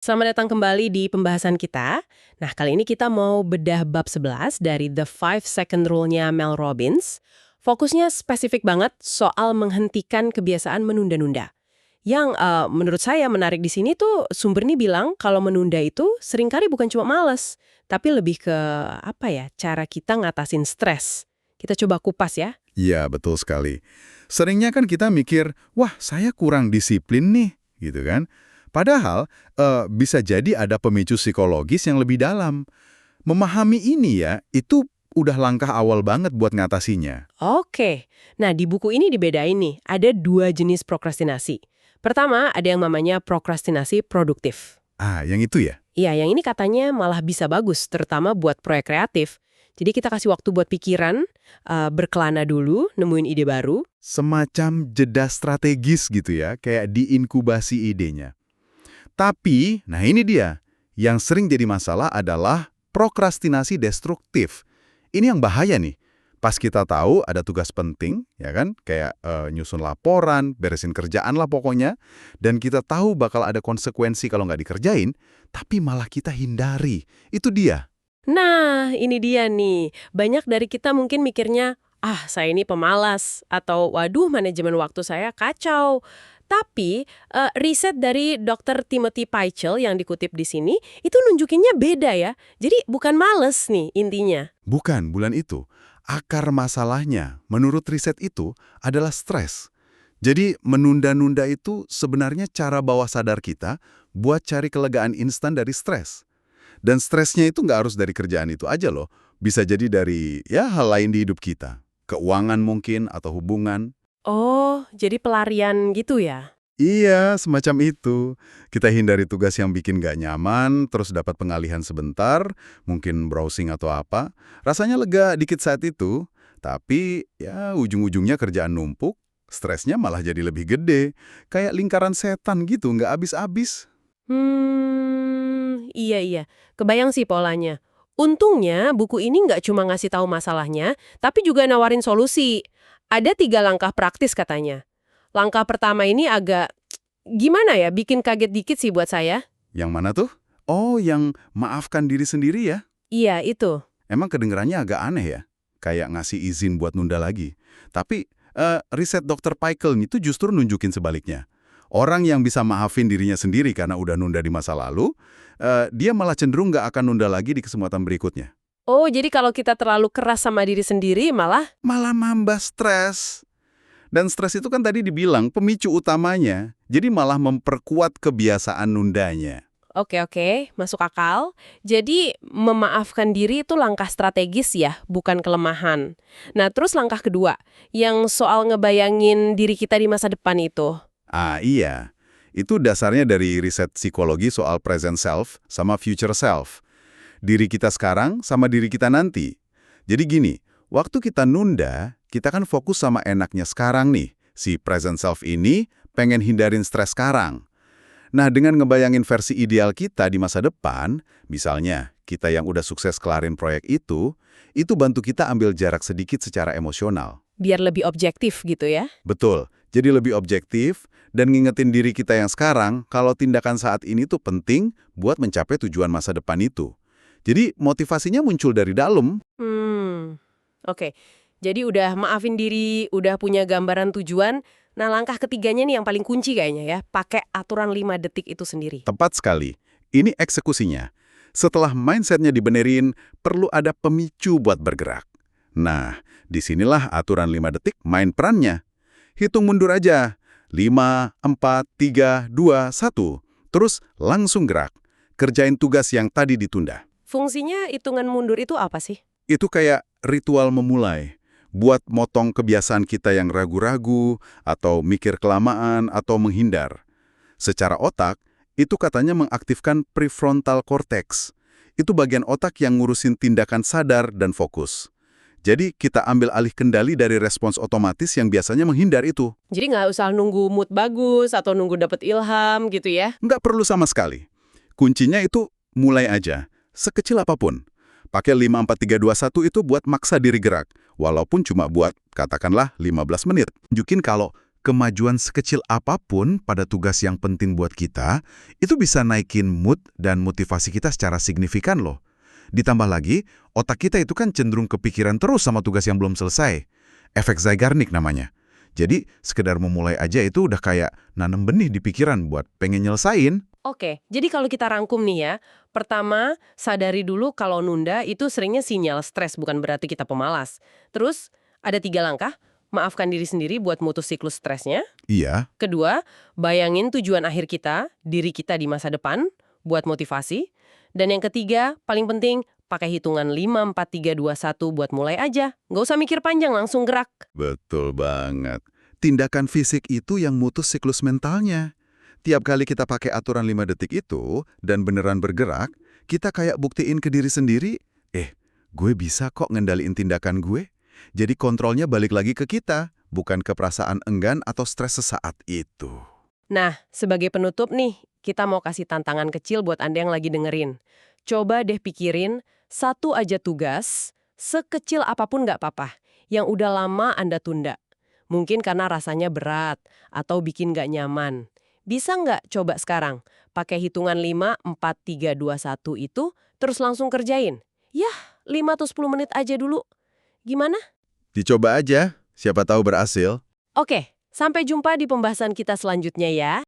Selamat datang kembali di pembahasan kita. Nah, kali ini kita mau bedah bab 11 dari The 5 Second Rule-nya Mel Robbins. Fokusnya spesifik banget soal menghentikan kebiasaan menunda-nunda. Yang menurut saya menarik di sini tuh sumber ini bilang kalau menunda itu seringkali bukan cuma males, tapi lebih ke apa ya, cara kita ngatasin stres. Kita coba kupas ya. Iya, betul sekali. Seringnya kan kita mikir, wah saya kurang disiplin nih, gitu kan. Padahal, bisa jadi ada pemicu psikologis yang lebih dalam. Memahami ini ya, itu udah langkah awal banget buat ngatasinya. Oke, nah di buku ini dibedain nih, ada 2 jenis prokrastinasi. Pertama, ada yang namanya prokrastinasi produktif. Ah, yang itu ya? Iya, yang ini katanya malah bisa bagus, terutama buat proyek kreatif. Jadi kita kasih waktu buat pikiran, berkelana dulu, nemuin ide baru. Semacam jeda strategis gitu ya, kayak diinkubasi idenya. Tapi, nah ini dia, yang sering jadi masalah adalah prokrastinasi destruktif. Ini yang bahaya nih. Pas kita tahu ada tugas penting, ya kan, kayak nyusun laporan, beresin kerjaan lah pokoknya, dan kita tahu bakal ada konsekuensi kalau nggak dikerjain, tapi malah kita hindari. Itu dia. Nah, ini dia nih. Banyak dari kita mungkin mikirnya, ah saya ini pemalas, atau waduh manajemen waktu saya kacau. Tapi riset dari Dr. Timothy Pychyl yang dikutip di sini, itu nunjukinnya beda ya. Jadi bukan males nih intinya. Bukan bulan itu. Akar masalahnya, menurut riset itu, adalah stres. Jadi, menunda-nunda itu sebenarnya cara bawah sadar kita buat cari kelegaan instan dari stres. Dan stresnya itu nggak harus dari kerjaan itu aja loh. Bisa jadi dari, ya, hal lain di hidup kita. Keuangan mungkin, atau hubungan. Oh, jadi pelarian gitu ya? Iya, semacam itu. Kita hindari tugas yang bikin nggak nyaman, terus dapat pengalihan sebentar, mungkin browsing atau apa. Rasanya lega dikit saat itu, tapi ya ujung-ujungnya kerjaan numpuk, stresnya malah jadi lebih gede. Kayak lingkaran setan gitu, nggak habis-habis. Iya. Kebayang sih polanya. Untungnya buku ini nggak cuma ngasih tahu masalahnya, tapi juga nawarin solusi. Ada 3 langkah praktis katanya. Langkah pertama ini agak, gimana ya, bikin kaget dikit sih buat saya. Yang mana tuh? Oh, yang maafkan diri sendiri ya? Iya, itu. Emang kedengerannya agak aneh ya? Kayak ngasih izin buat nunda lagi. Tapi riset Dr. Pychyl itu justru nunjukin sebaliknya. Orang yang bisa maafin dirinya sendiri karena udah nunda di masa lalu, dia malah cenderung nggak akan nunda lagi di kesempatan berikutnya. Oh, jadi kalau kita terlalu keras sama diri sendiri malah. Malah nambah stres. Dan stres itu kan tadi dibilang pemicu utamanya, jadi malah memperkuat kebiasaan nundanya. Oke, masuk akal. Jadi memaafkan diri itu langkah strategis ya, bukan kelemahan. Nah, terus langkah kedua, yang soal ngebayangin diri kita di masa depan itu. Ah iya, itu dasarnya dari riset psikologi soal present self sama future self. Diri kita sekarang sama diri kita nanti. Jadi gini, waktu kita nunda, kita kan fokus sama enaknya sekarang nih. Si present self ini pengen hindarin stres sekarang. Nah, dengan ngebayangin versi ideal kita di masa depan, misalnya kita yang udah sukses kelarin proyek itu bantu kita ambil jarak sedikit secara emosional. Biar lebih objektif gitu ya. Betul, jadi lebih objektif dan ngingetin diri kita yang sekarang kalau tindakan saat ini tuh penting buat mencapai tujuan masa depan itu. Jadi motivasinya muncul dari dalam. Oke. Jadi udah maafin diri, udah punya gambaran tujuan. Nah, langkah ketiganya nih yang paling kunci kayaknya ya. Pakai aturan 5 detik itu sendiri. Tepat sekali. Ini eksekusinya. Setelah mindsetnya dibenerin, perlu ada pemicu buat bergerak. Nah, disinilah aturan 5 detik main perannya. Hitung mundur aja. 5, 4, 3, 2, 1. Terus langsung gerak. Kerjain tugas yang tadi ditunda. Fungsinya hitungan mundur itu apa sih? Itu kayak ritual memulai. Buat motong kebiasaan kita yang ragu-ragu, atau mikir kelamaan, atau menghindar. Secara otak, itu katanya mengaktifkan prefrontal cortex. Itu bagian otak yang ngurusin tindakan sadar dan fokus. Jadi kita ambil alih kendali dari respons otomatis yang biasanya menghindar itu. Jadi nggak usah nunggu mood bagus atau nunggu dapet ilham gitu ya? Nggak perlu sama sekali. Kuncinya itu mulai aja, sekecil apapun. Pakai 5, 4, 3, 2, 1 itu buat maksa diri gerak. Walaupun cuma buat, katakanlah 15 menit. Tunjukin kalau kemajuan sekecil apapun pada tugas yang penting buat kita, itu bisa naikin mood dan motivasi kita secara signifikan loh. Ditambah lagi, otak kita itu kan cenderung kepikiran terus sama tugas yang belum selesai. Efek Zeigarnik namanya. Jadi, sekedar memulai aja itu udah kayak nanam benih di pikiran buat pengen nyelesain. Oke, jadi kalau kita rangkum nih ya, pertama, sadari dulu kalau nunda itu seringnya sinyal stres, bukan berarti kita pemalas. Terus, ada 3 langkah, maafkan diri sendiri buat mutus siklus stresnya. Iya, Kedua, bayangin tujuan akhir kita, diri kita di masa depan, buat motivasi. Dan yang ketiga, paling penting, pakai hitungan 5, 4, 3, 2, 1 buat mulai aja. Nggak usah mikir panjang, langsung gerak. betul banget. Tindakan fisik itu yang mutus siklus mentalnya. Tiap kali kita pakai aturan 5 detik itu, dan beneran bergerak, kita kayak buktiin ke diri sendiri, gue bisa kok ngendaliin tindakan gue. Jadi kontrolnya balik lagi ke kita, bukan ke perasaan enggan atau stres sesaat itu. Nah, sebagai penutup nih, kita mau kasih tantangan kecil buat Anda yang lagi dengerin. Coba deh pikirin, satu aja tugas, sekecil apapun nggak apa-apa, yang udah lama Anda tunda. Mungkin karena rasanya berat, atau bikin nggak nyaman. Bisa nggak coba sekarang, pakai hitungan 5, 4, 3, 2, 1 itu, terus langsung kerjain? Yah, 5 atau 10 menit aja dulu. Gimana? Dicoba aja, siapa tahu berhasil. Oke, sampai jumpa di pembahasan kita selanjutnya ya.